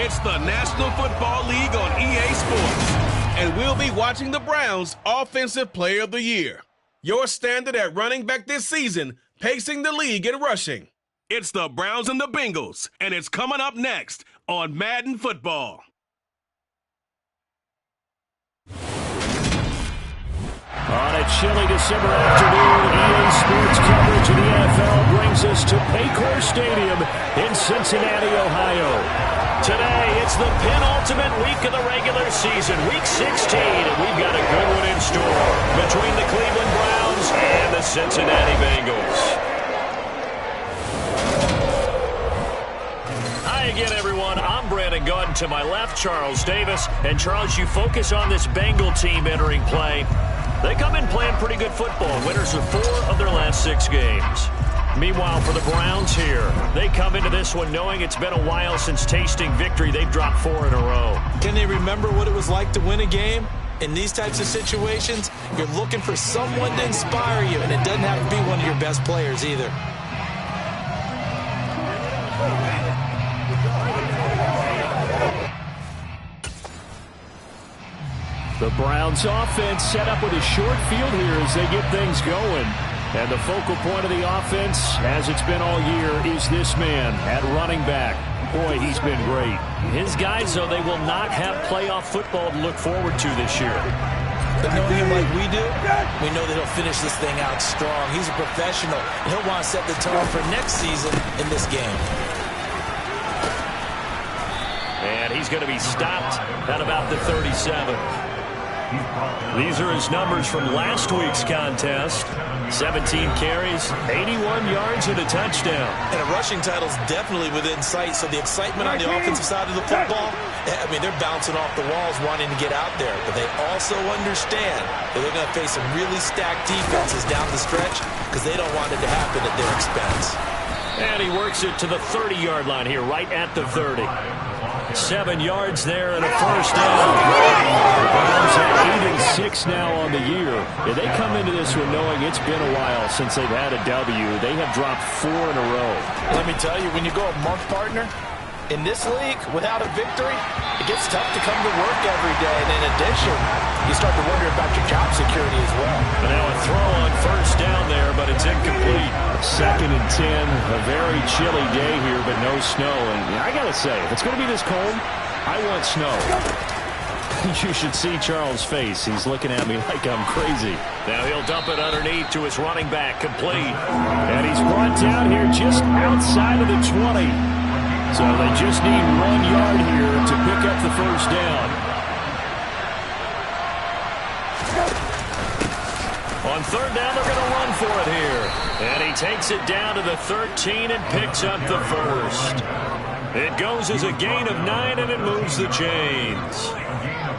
It's the National Football League on EA Sports. And we'll be watching the Browns' Offensive Player of the Year. Your standard at running back this season, pacing the league in rushing. It's the Browns and the Bengals, and it's coming up next on Madden Football. On a chilly December afternoon, EA Sports coverage of the NFL brings us to Paycor Stadium in Cincinnati, Ohio. Today, it's the penultimate week of the regular season, Week 16, and we've got a good one in store between the Cleveland Browns and the Cincinnati Bengals. Hi again, everyone. I'm Brandon Gautin. To my left, Charles Davis. And Charles, you focus on this Bengal team entering play. They come in playing pretty good football. Winners of 4 of their last 6 games. Meanwhile, for the Browns here, they come into this one knowing it's been a while since tasting victory. They've dropped 4 in a row. Can they remember what it was like to win a game? In these types of situations, you're looking for someone to inspire you, and it doesn't have to be one of your best players either. The Browns offense set up with a short field here as they get things going. And the focal point of the offense, as it's been all year, is this man at running back. Boy, he's been great. His guys, though, they will not have playoff football to look forward to this year. But knowing him like we do, we know that he'll finish this thing out strong. He's a professional, and he'll want to set the tone for next season in this game. And he's going to be stopped at about the 37. These are his numbers from last week's contest. 17 carries, 81 yards, and a touchdown. And a rushing title's definitely within sight, so the excitement on the offensive side of the football, I mean, they're bouncing off the walls wanting to get out there. But they also understand that they're going to face some really stacked defenses down the stretch because they don't want it to happen at their expense. And he works it to the 30-yard line here, right at the 30. 7 yards there and a first down. The Browns are 8-6 now on the year. And they come into this one knowing it's been a while since they've had a W. They have dropped 4 in a row. Let me tell you, when you go a month partner, in this league, without a victory, it gets tough to come to work every day. And in addition, you start to wonder about your job security as well. And now a throw on first down there, but it's incomplete. 2nd and 10, a very chilly day here, but no snow. And I got to say, if it's going to be this cold, I want snow. You should see Charles' face. He's looking at me like I'm crazy. Now he'll dump it underneath to his running back, complete. And he's brought down here just outside of the 20. So they just need 1 yard here to pick up the first down. On 3rd down, they're going to run for it here. And he takes it down to the 13 and picks up the first. It goes as a gain of 9, and it moves the chains.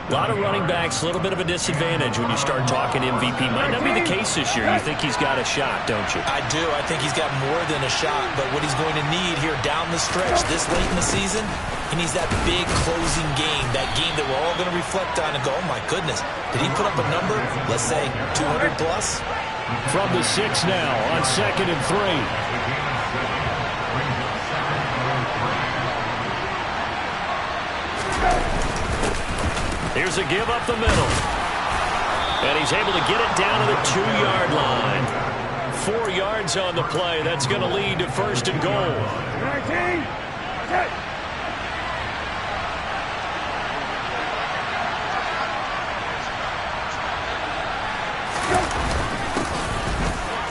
A lot of running backs, a little bit of a disadvantage when you start talking MVP. Might not be the case this year. You think he's got a shot, don't you? I do. I think he's got more than a shot. But what he's going to need here down the stretch this late in the season, he needs that big closing game, that game that we're all going to reflect on and go, oh, my goodness, did he put up a number, let's say, 200 plus? From the 6 now on 2nd and 3. Here's a give up the middle. And he's able to get it down to the 2-yard line. 4 yards on the play. That's going to lead to 1st and goal.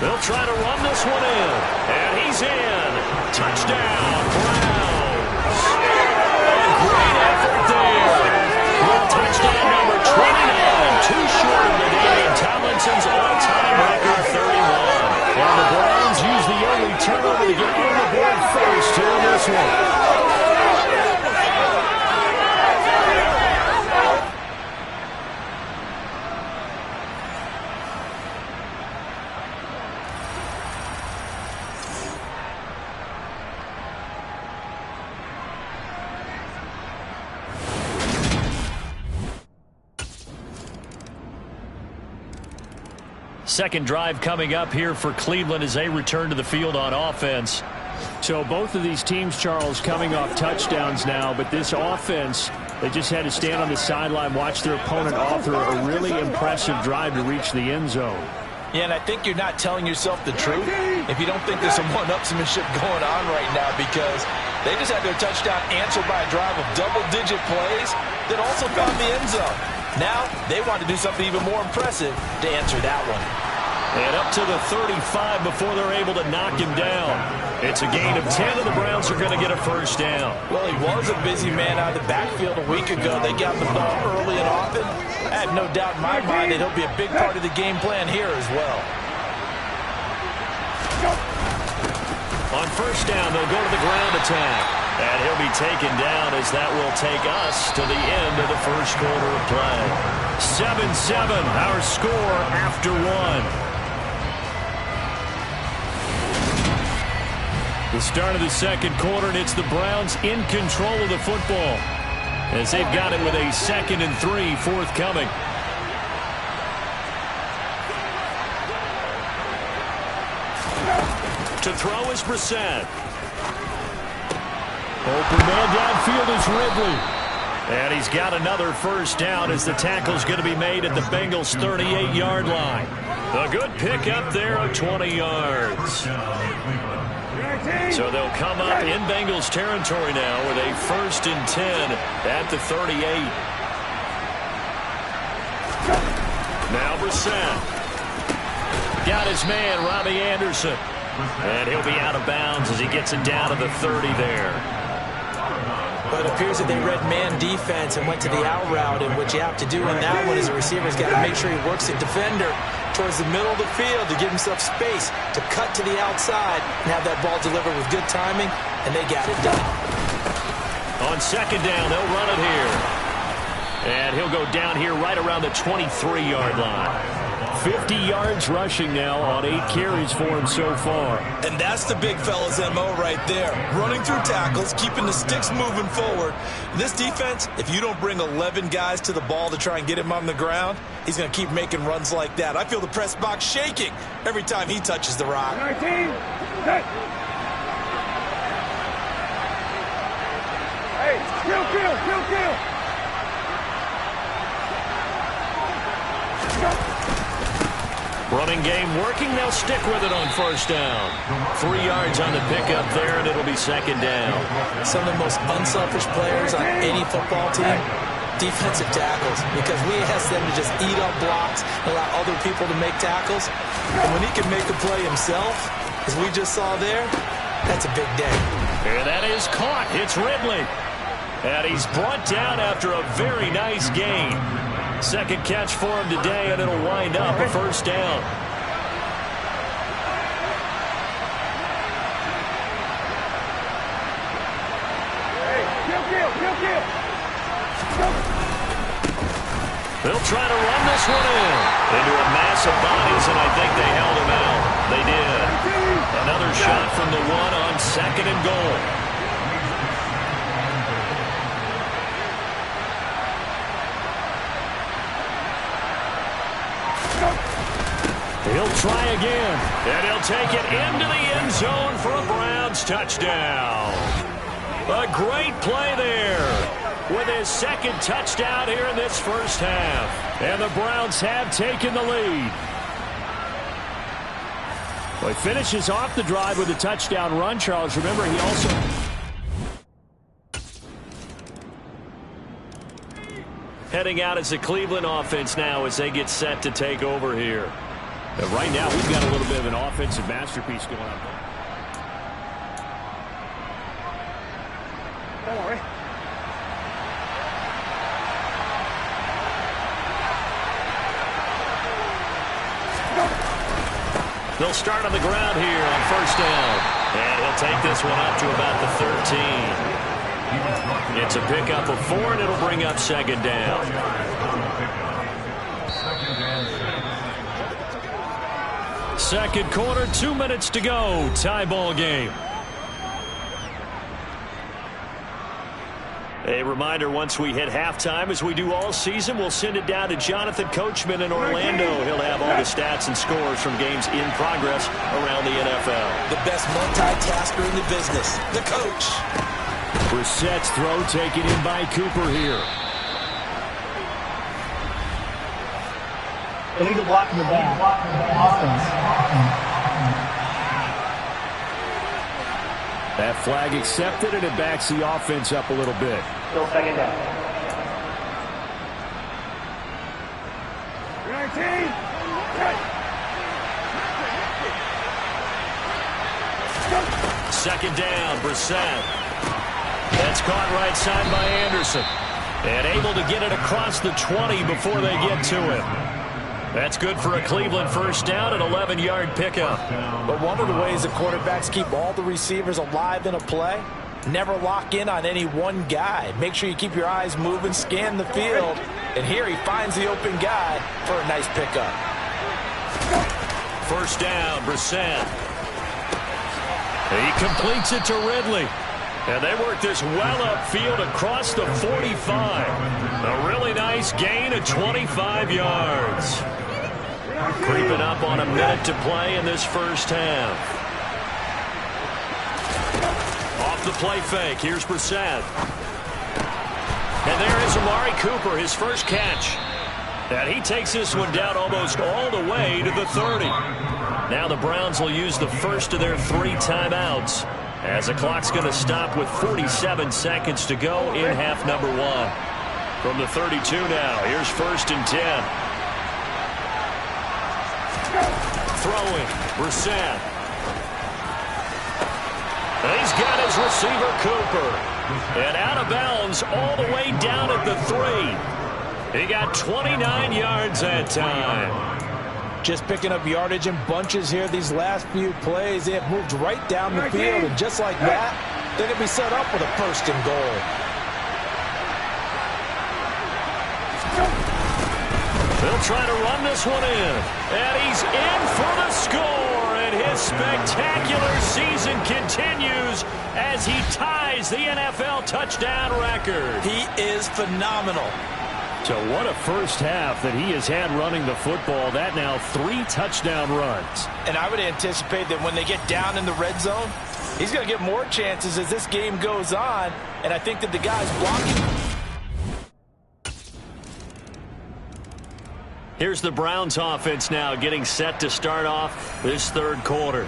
They'll try to run this one in. And he's in. Touchdown, Browns. A great effort there. Touchdown number 29, too short of the day, and Tomlinson's all-time record 31. And the Browns use the early turnover to get on the board first here in this one. Second drive coming up here for Cleveland as they return to the field on offense. So both of these teams, Charles, coming off touchdowns now, but this offense, they just had to stand on the sideline, watch their opponent author a really impressive drive to reach the end zone. Yeah, and I think you're not telling yourself the truth if you don't think there's some one-upsmanship going on right now, because they just had their touchdown answered by a drive of double-digit plays that also found the end zone. Now they want to do something even more impressive to answer that one. And up to the 35 before they're able to knock him down. It's a gain of 10, and the Browns are going to get a first down. Well, he was a busy man out of the backfield a week ago. They got the ball early and often. I have no doubt in my mind that he'll be a big part of the game plan here as well. On first down, they'll go to the ground attack. And he'll be taken down as that will take us to the end of the first quarter of play. 7-7, our score after one. The start of the second quarter, and it's the Browns in control of the football as they've got it with a 2nd and 3 forthcoming. To throw is Brissett. Open man downfield is Ridley. And he's got another first down as the tackle's going to be made at the Bengals' 38-yard line. A good pickup there of 20 yards. So they'll come up in Bengals territory now with a 1st and 10 at the 38. Now Brissett. Got his man, Robbie Anderson. And he'll be out of bounds as he gets it down to the 30 there. But it appears that they read man defense and went to the out route, and what you have to do in that one is the receiver's got to make sure he works the defender towards the middle of the field to give himself space to cut to the outside and have that ball delivered with good timing, and they got it done. On second down, they'll run it here. And he'll go down here right around the 23-yard line. 50 yards rushing now on 8 carries for him so far. And that's the big fella's MO right there. Running through tackles, keeping the sticks moving forward. This defense, if you don't bring 11 guys to the ball to try and get him on the ground, he's going to keep making runs like that. I feel the press box shaking every time he touches the rock. 19, set. Hey, kill. Running game working. They'll stick with it on first down. 3 yards on the pickup there, and it'll be second down. Some of the most unselfish players on any football team, defensive tackles, because we ask them to just eat up blocks and allow other people to make tackles. And when he can make a play himself, as we just saw there, that's a big day. And that is caught. It's Ridley. And he's brought down after a very nice gain. Second catch for him today, and it'll wind up a first down. They'll try to run this one into a mass of bodies, and I think they held him out. They did. Another shot from the one on 2nd and goal. He'll try again, and he'll take it into the end zone for a Browns touchdown. A great play there with his 2nd touchdown here in this first half. And the Browns have taken the lead. Well, he finishes off the drive with a touchdown run, Charles. Remember, he also... Heading out as the Cleveland offense now as they get set to take over here. Right now, we've got a little bit of an offensive masterpiece going on. Don't worry. They'll start on the ground here on first down. And he'll take this one up to about the 13. It's a pickup of 4, and it'll bring up second down. Second quarter, 2 minutes to go. Tie ball game. A reminder, once we hit halftime, as we do all season, we'll send it down to Jonathan Coachman in Orlando. He'll have all the stats and scores from games in progress around the NFL. The best multitasker in the business, the coach. Brissett's throw taken in by Cooper here. They need to block in the back. Offense. That flag accepted, and it backs the offense up a little bit. Still second down. 19. Second down, Brissett. That's caught right side by Anderson. And able to get it across the 20 before they get to him. That's good for a Cleveland first down, an 11-yard pickup. But one of the ways the quarterbacks keep all the receivers alive in a play, never lock in on any one guy. Make sure you keep your eyes moving, scan the field. And here he finds the open guy for a nice pickup. First down, Brissett. He completes it to Ridley. And they work this well upfield across the 45. A really nice gain of 25 yards. Creeping up on a minute to play in this first half. Off the play fake. Here's Brissett. And there is Amari Cooper, his first catch. And he takes this one down almost all the way to the 30. Now the Browns will use the first of their 3 timeouts, as the clock's going to stop with 47 seconds to go in half number 1. From the 32 now, here's 1st and 10. Throwing, Brissett. And he's got his receiver, Cooper. And out of bounds all the way down at the 3. He got 29 yards that time. Just picking up yardage in bunches here these last few plays. They have moved right down the field, and just like that, they're going to be set up with a 1st and goal. They'll try to run this one in. And he's in for the score. And his spectacular season continues as he ties the NFL touchdown record. He is phenomenal. So what a first half that he has had running the football. That now 3 touchdown runs. And I would anticipate that when they get down in the red zone, he's going to get more chances as this game goes on. And I think that the guys blocking. Here's the Browns offense now getting set to start off this 3rd quarter.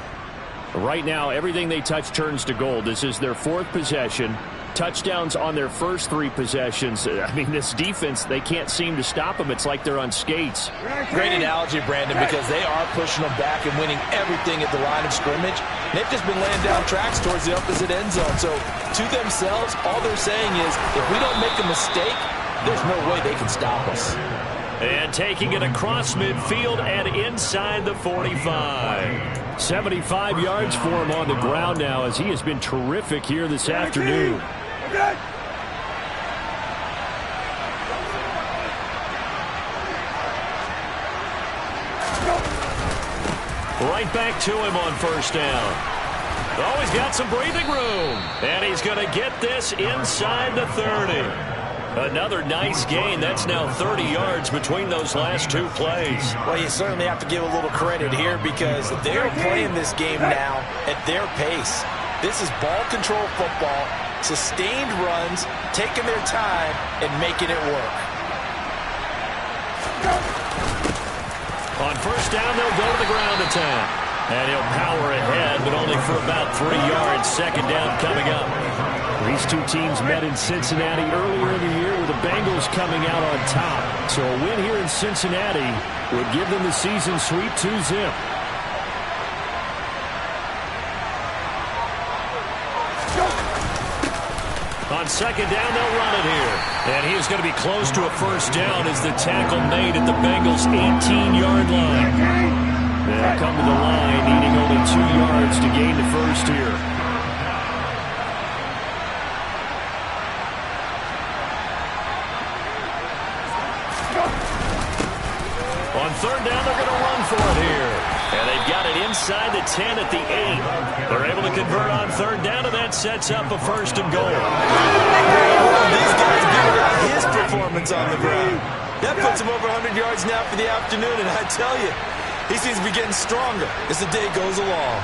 Right now, everything they touch turns to gold. This is their 4th possession. Touchdowns on their first 3 possessions. I mean, this defense, they can't seem to stop them. It's like they're on skates. Great analogy, Brandon, because they are pushing them back and winning everything at the line of scrimmage. They've just been laying down tracks towards the opposite end zone. So, to themselves, all they're saying is, if we don't make a mistake, there's no way they can stop us. And taking it across midfield and inside the 45. 75 yards for him on the ground now, as he has been terrific here this afternoon. Right back to him on first down. Oh, he's got some breathing room. And he's going to get this inside the 30. Another nice gain. That's now 30 yards between those last 2 plays. Well, you certainly have to give a little credit here because they're playing this game now at their pace. This is ball control football, sustained runs, taking their time, and making it work. On first down, they'll go to the ground attack. And he'll power ahead, but only for about 3 yards. Second down coming up. These 2 teams met in Cincinnati earlier in the year with the Bengals coming out on top. So a win here in Cincinnati would give them the season sweep 2-zip. On second down, they'll run it here. And he is going to be close to a first down as the tackle made at the Bengals' 18-yard line. They'll come to the line, needing only 2 yards to gain the first here. On third down, they're going to run for it here. And they've got it inside the 10 at the 8. They're able to convert on third down, and that sets up a 1st and goal. These guys beat about his performance on the ground. That puts him over 100 yards now for the afternoon, and I tell you, he seems to be getting stronger as the day goes along.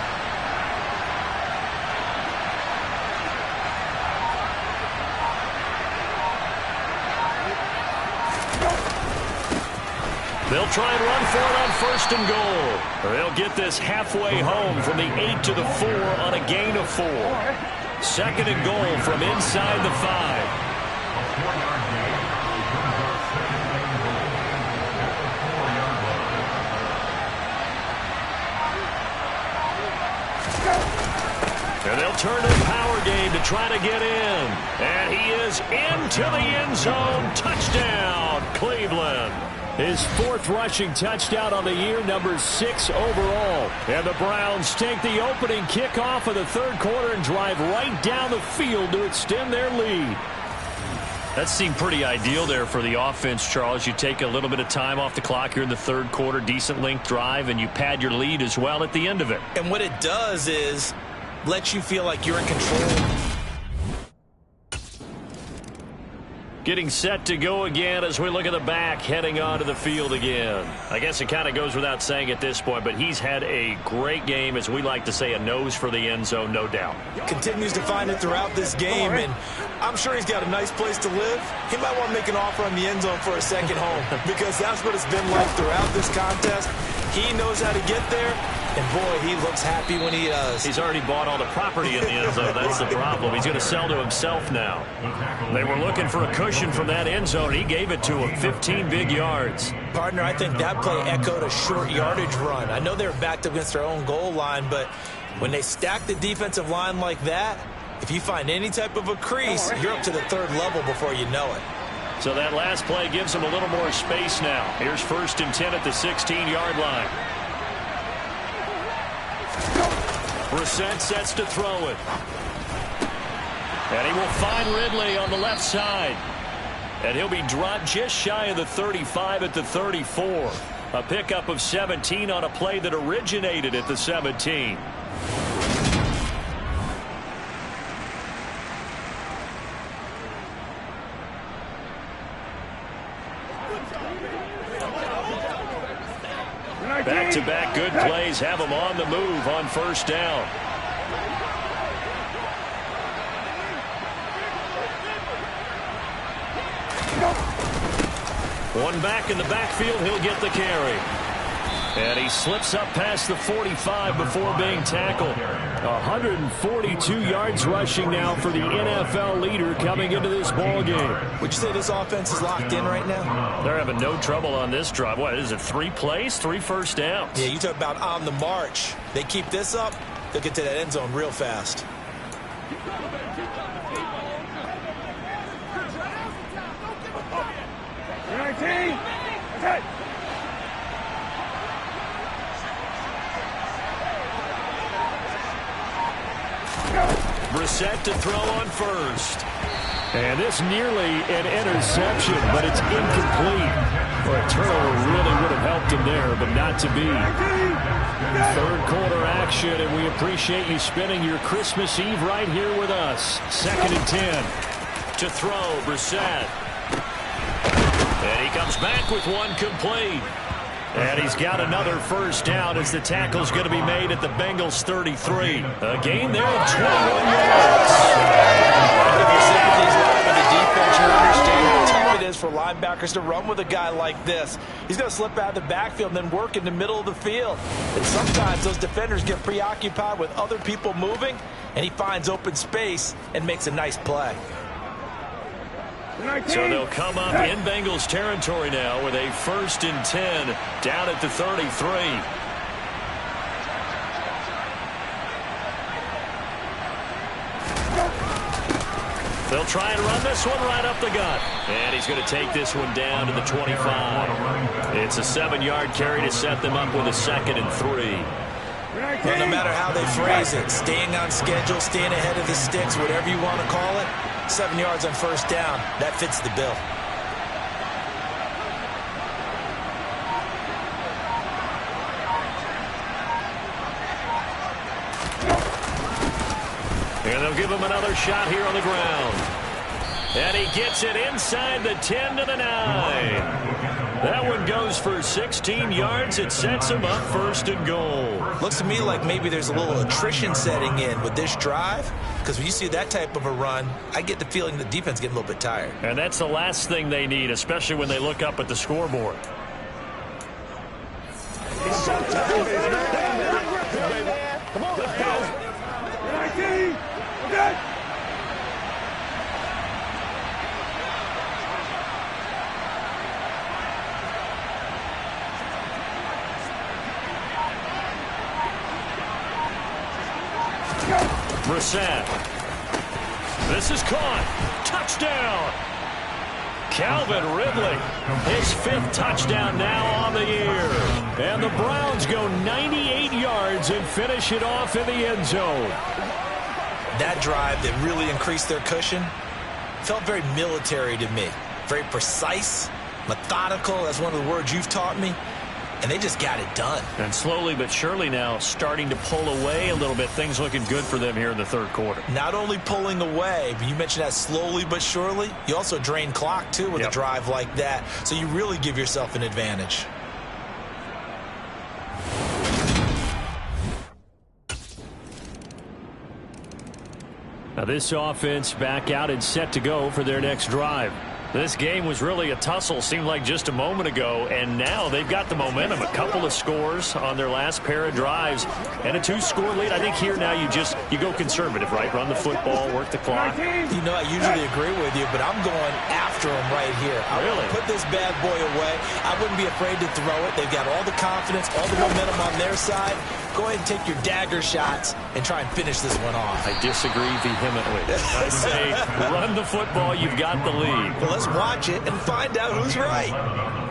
They'll try and run for it on 1st and goal. They'll get this halfway home from the 8 to the 4 on a gain of 4. 2nd and goal from inside the 5. And they'll turn to the power game to try to get in. And he is into the end zone. Touchdown, Cleveland. His 4th rushing touchdown on the year, number 6 overall. And the Browns take the opening kickoff of the 3rd quarter and drive right down the field to extend their lead. That seemed pretty ideal there for the offense, Charles. You take a little bit of time off the clock here in the 3rd quarter, decent length drive, and you pad your lead as well at the end of it. And what it does is let you feel like you're in control. Getting set to go again as we look at the back heading onto the field again. I guess it kind of goes without saying at this point, but he's had a great game, as we like to say, a nose for the end zone, no doubt. Continues to find it throughout this game, and I'm sure he's got a nice place to live. He might want to make an offer on the end zone for a second home, because that's what it's been like throughout this contest. He knows how to get there, and boy, he looks happy when he does. He's already bought all the property in the end zone. That's the problem. He's going to sell to himself now. They were looking for a cushion from that end zone. He gave it to him, 15 big yards. Partner, I think that play echoed a short yardage run. I know they were backed up against their own goal line, but when they stack the defensive line like that, if you find any type of a crease, you're up to the 3rd level before you know it. So that last play gives him a little more space now. Here's 1st and 10 at the 16-yard line. Brissett sets to throw it. And he will find Ridley on the left side. And he'll be dropped just shy of the 35 at the 34. A pickup of 17 on a play that originated at the 17. Back-to-back good plays have him on the move on 1st down. One back in the backfield, he'll get the carry. And he slips up past the 45 before being tackled. 142 yards rushing now for the NFL leader coming into this ball game. Would you say this offense is locked in right now? They're having no trouble on this drive. What is it, 3 plays, 3 first downs? Yeah, you talk about on the march. They keep this up, they'll get to that end zone real fast. Brissett to throw on 1st. And this nearly an interception, but it's incomplete. Well, a turnover really would have helped him there, but not to be. 3rd quarter action, and we appreciate you spending your Christmas Eve right here with us. 2nd and 10. To throw, Brissett. And he comes back with one complete. And he's got another 1st down as the tackle's going to be made at the Bengals 33. A gain there of 21 yards. If your sympathy's live with the defense, you understand how tough it is for linebackers to run with a guy like this. He's going to slip out of the backfield and then work in the middle of the field. And sometimes those defenders get preoccupied with other people moving, and he finds open space and makes a nice play. So they'll come up in Bengals territory now with a 1st and 10 down at the 33. They'll try and run this one right up the gut. And he's going to take this one down to the 25. It's a 7-yard carry to set them up with a 2nd and 3. Well, no matter how they phrase it, staying on schedule, staying ahead of the sticks, whatever you want to call it, 7 yards on 1st down, that fits the bill. give him another shot here on the ground. And he gets it inside the 10 to the 9. That one goes for 16 yards. It sets him up 1st and goal. Looks to me like maybe there's a little attrition setting in with this drive, because when you see that type of a run, I get the feeling the defense getting a little bit tired. And that's the last thing they need, especially when they look up at the scoreboard. Come on, let's go. 19. Okay. Brissett. This is caught. Touchdown. Calvin Ridley, his 5th touchdown now on the year. And the Browns go 98 yards and finish it off in the end zone. That drive that really increased their cushion felt very military to me. Very precise, methodical. That's one of the words you've taught me. And they just got it done. And slowly but surely now starting to pull away a little bit. Things looking good for them here in the 3rd quarter. Not only pulling away, but you mentioned that slowly but surely. You also drain clock, too, with a drive like that. So you really give yourself an advantage. Now this offense back out and set to go for their next drive. This game was really a tussle, seemed like just a moment ago, and now they've got the momentum. A couple of scores on their last pair of drives and a 2-score lead. I think here now you go conservative, right? Run the football, work the clock. You know, I usually agree with you, but I'm going after him right here. I want to put this bad boy away. I wouldn't be afraid to throw it. They've got all the confidence, all the momentum on their side. Go ahead and take your dagger shots and try and finish this one off. I disagree vehemently. I say run the football, you've got the lead. Well, let's watch it and find out who's right.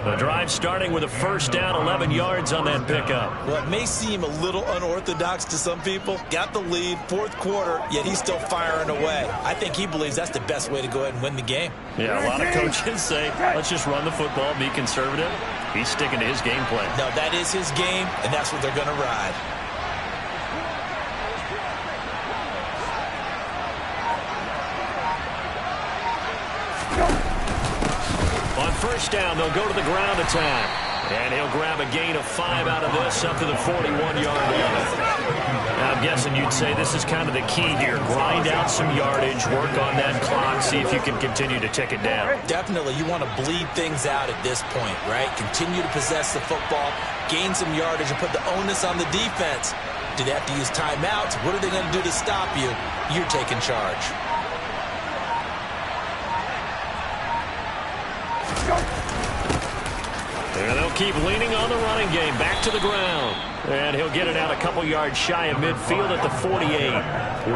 The drive starting with a 1st down, 11 yards on that pickup. Well, it may seem a little unorthodox to some people. Got the lead, 4th quarter, yet he's still firing away. I think he believes that's the best way to go ahead and win the game. Yeah, a lot of coaches say, let's just run the football, be conservative. He's sticking to his game plan. No, that is his game, and that's what they're going to ride. On 1st down, they'll go to the ground attack. And he'll grab a gain of 5 out of this up to the 41-yard line. Now, I'm guessing you'd say this is kind of the key here. Grind out some yardage, work on that clock, see if you can continue to tick it down. Definitely. You want to bleed things out at this point, right? Continue to possess the football, gain some yardage, and put the onus on the defense. Do they have to use timeouts? What are they going to do to stop you? You're taking charge. And they'll keep leaning on the running game. Back to the ground. And he'll get it out a couple yards shy of midfield at the 48.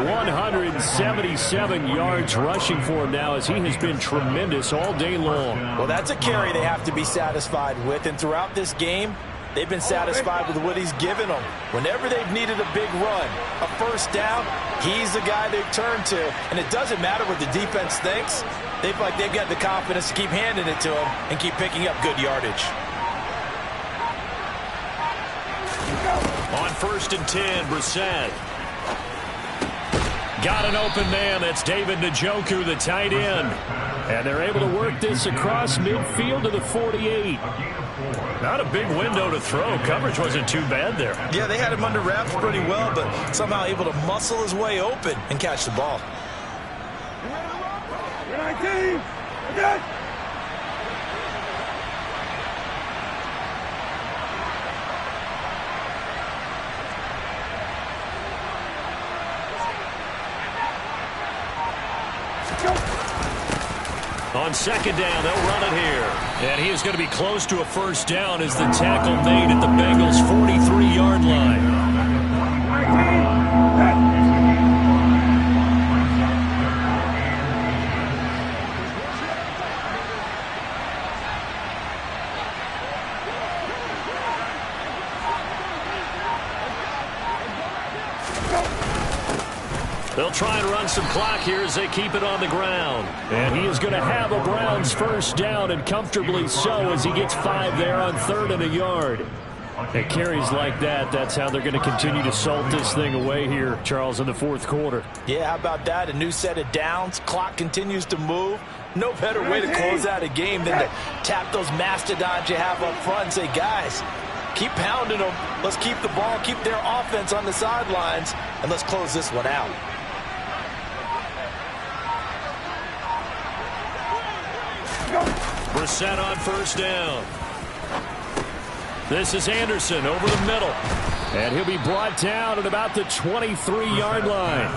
177 yards rushing for him now as he has been tremendous all day long. Well, that's a carry they have to be satisfied with. And throughout this game, they've been satisfied with what he's given them. Whenever they've needed a big run, a 1st down, he's the guy they've turned to. And it doesn't matter what the defense thinks. They feel like they've got the confidence to keep handing it to him and keep picking up good yardage. On 1st and 10, Brissett. Got an open man. That's David Njoku, the tight end. And they're able to work this across midfield to the 48. Not a big window to throw. Coverage wasn't too bad there. Yeah, they had him under wraps pretty well, but somehow able to muscle his way open and catch the ball. 19. Okay. On 2nd down, they'll run it here. And he is going to be close to a 1st down as the tackle made at the Bengals' 43-yard line. They'll try and run some clock here as they keep it on the ground. And he is going to have a Browns 1st down, and comfortably so as he gets 5 there on 3rd and a yard. At carries like that, that's how they're going to continue to salt this thing away here, Charles, in the fourth quarter. Yeah, how about that? A new set of downs. Clock continues to move. No better way to close out a game than to tap those mastodons you have up front and say, guys, keep pounding them. Let's keep the ball, keep their offense on the sidelines, and let's close this one out. Brissett on first down. This is Anderson over the middle. And he'll be brought down at about the 23-yard line.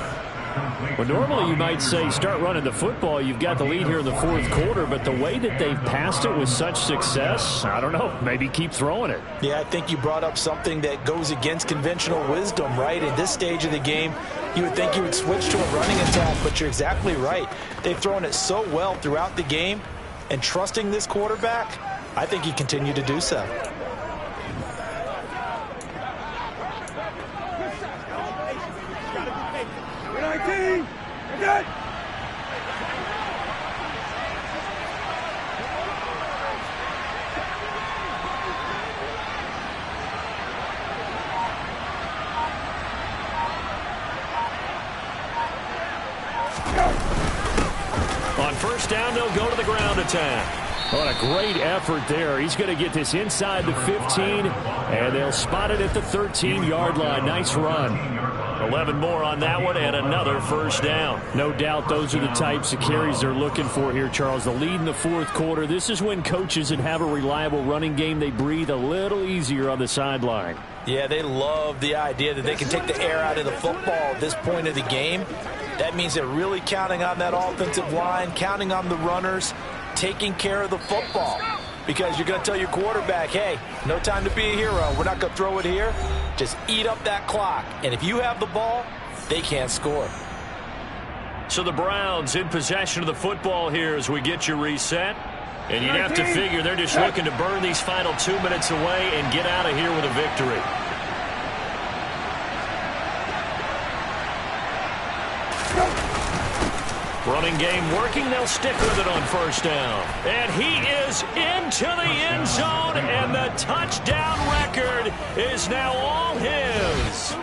Well, normally you might say start running the football. You've got the lead here in the fourth quarter, but the way that they've passed it with such success, I don't know, maybe keep throwing it. Yeah, I think you brought up something that goes against conventional wisdom, right? In this stage of the game, you would think you would switch to a running attack, but you're exactly right. They've thrown it so well throughout the game, and trusting this quarterback, I think you continue to do so. On first down, they'll go to the ground attack. What a great effort there. He's going to get this inside the 15, and they'll spot it at the 13-yard line. Nice run. 11 more on that one, and another first down. No doubt those are the types of carries they're looking for here, Charles. The lead in the fourth quarter. This is when coaches that have a reliable running game, they breathe a little easier on the sideline. Yeah, they love the idea that they can take the air out of the football at this point of the game. That means they're really counting on that offensive line, counting on the runners, taking care of the football. Because you're going to tell your quarterback, hey, no time to be a hero. We're not going to throw it here. Just eat up that clock. And if you have the ball, they can't score. So the Browns in possession of the football here as we get you reset. And you'd have to figure they're just looking to burn these final 2 minutes away and get out of here with a victory. Running game working. They'll stick with it on first down. And he is into the end zone, and the touchdown record is now all his.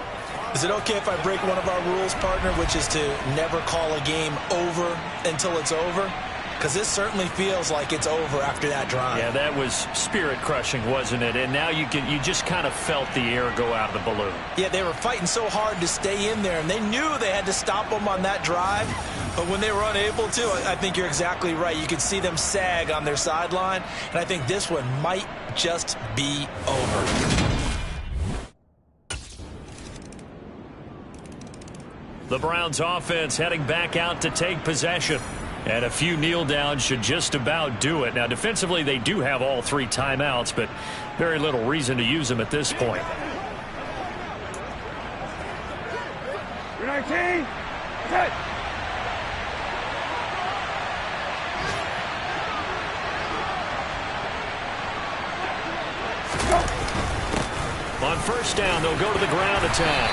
Is it okay if I break one of our rules, partner, which is to never call a game over until it's over? Because this certainly feels like it's over after that drive. Yeah, that was spirit-crushing, wasn't it? And now you just kind of felt the air go out of the balloon. Yeah, they were fighting so hard to stay in there, and they knew they had to stop them on that drive. But when they were unable to, I think you're exactly right. You could see them sag on their sideline, and I think this one might just be over. The Browns offense heading back out to take possession. And a few kneel downs should just about do it. Now, defensively, they do have all three timeouts, but very little reason to use them at this point. You're 19. Set. On first down, they'll go to the ground attack.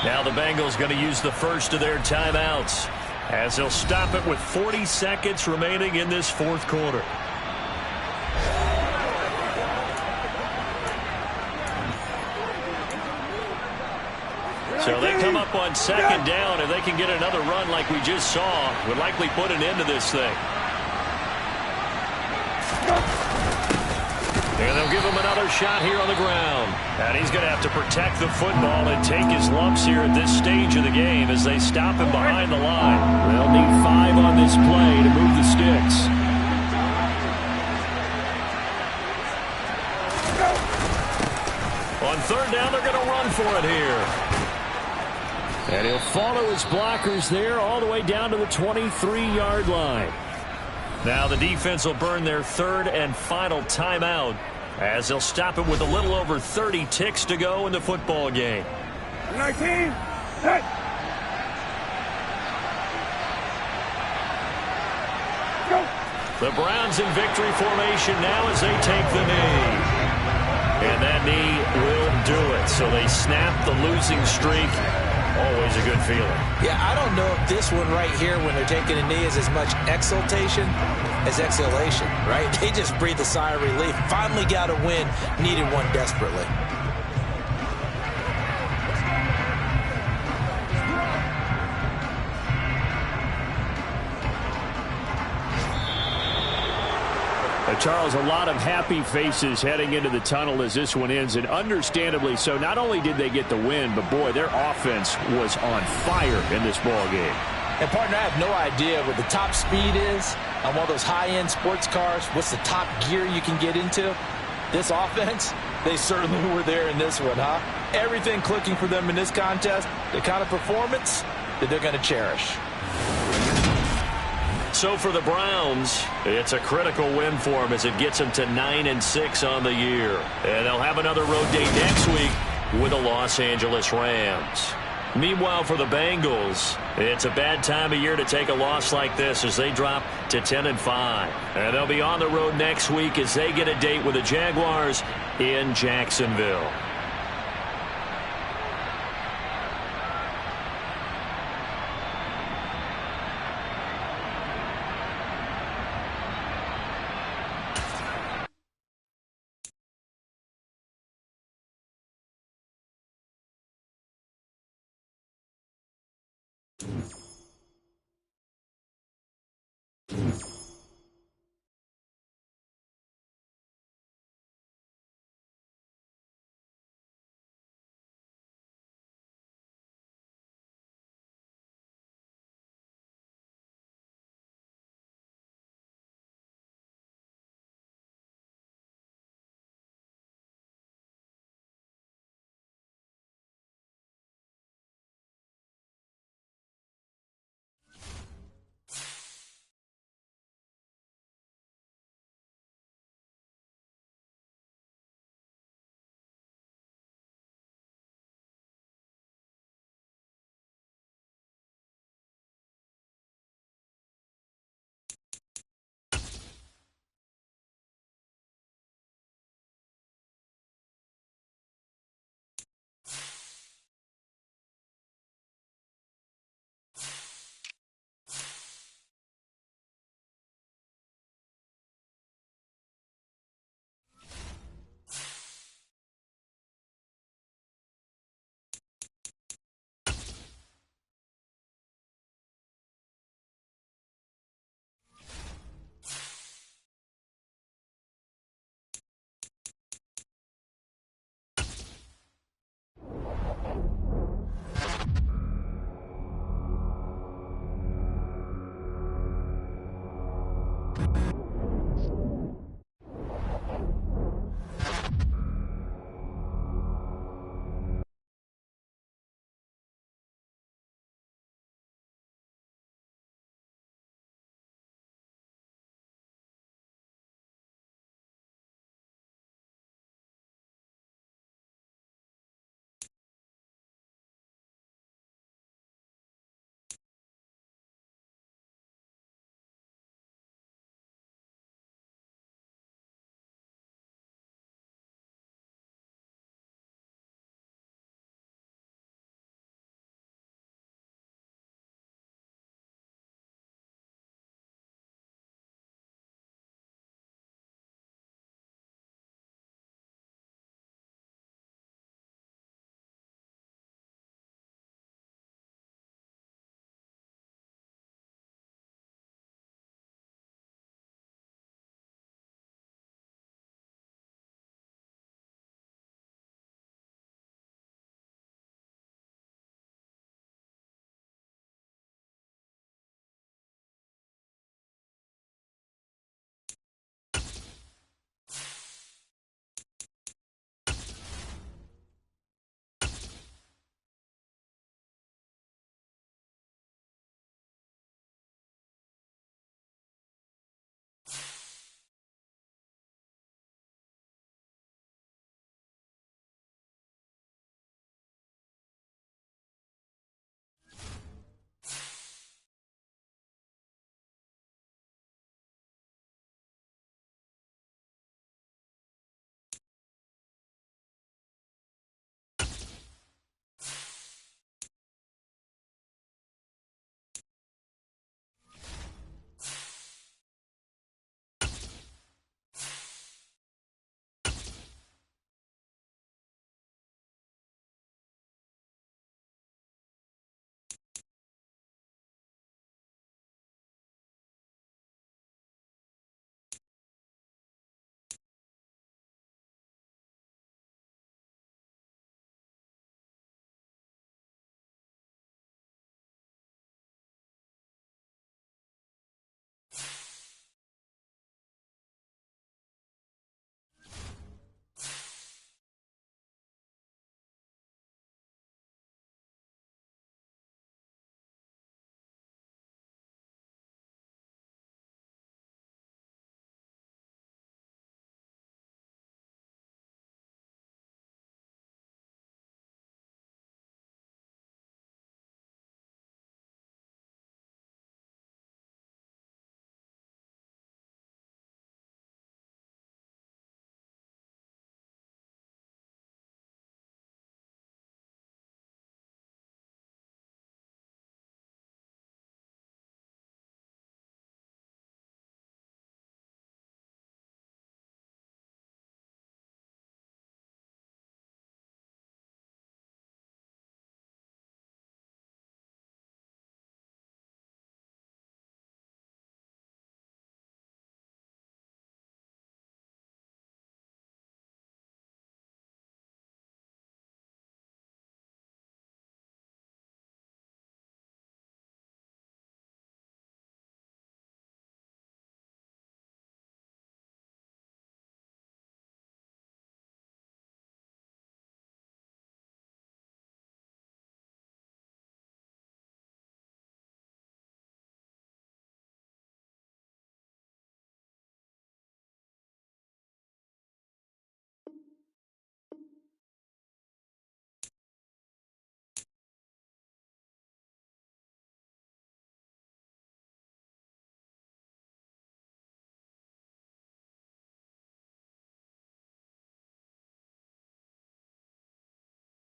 Now the Bengals going to use the first of their timeouts, as they'll stop it with 40 seconds remaining in this fourth quarter. So they come up on second down. If they can get another run like we just saw, would likely put an end to this thing. And they'll give him another shot here on the ground. And he's going to have to protect the football and take his lumps here at this stage of the game as they stop him behind the line. They'll need 5 on this play to move the sticks. On third down, they're going to run for it here. And he'll follow his blockers there all the way down to the 23-yard line. Now the defense will burn their third and final timeout as they'll stop it with a little over 30 ticks to go in the football game. 19. Set. Go. The Browns in victory formation now as they take the knee. And that knee will do it. So they snap the losing streak. Always a good feeling. Yeah, I don't know if this one right here, when they're taking a knee, is as much exultation as exhalation, right? They just breathed a sigh of relief. Finally got a win. Needed one desperately. Charles, a lot of happy faces heading into the tunnel as this one ends, and understandably so. Not only did they get the win, but, boy, their offense was on fire in this ball game. And, partner, I have no idea what the top speed is on one of those high-end sports cars. What's the top gear you can get into? This offense, they certainly were there in this one, huh? Everything clicking for them in this contest, the kind of performance that they're going to cherish. So for the Browns, it's a critical win for them as it gets them to 9-6 on the year. And they'll have another road date next week with the Los Angeles Rams. Meanwhile, for the Bengals, it's a bad time of year to take a loss like this as they drop to 10-5. And they'll be on the road next week as they get a date with the Jaguars in Jacksonville.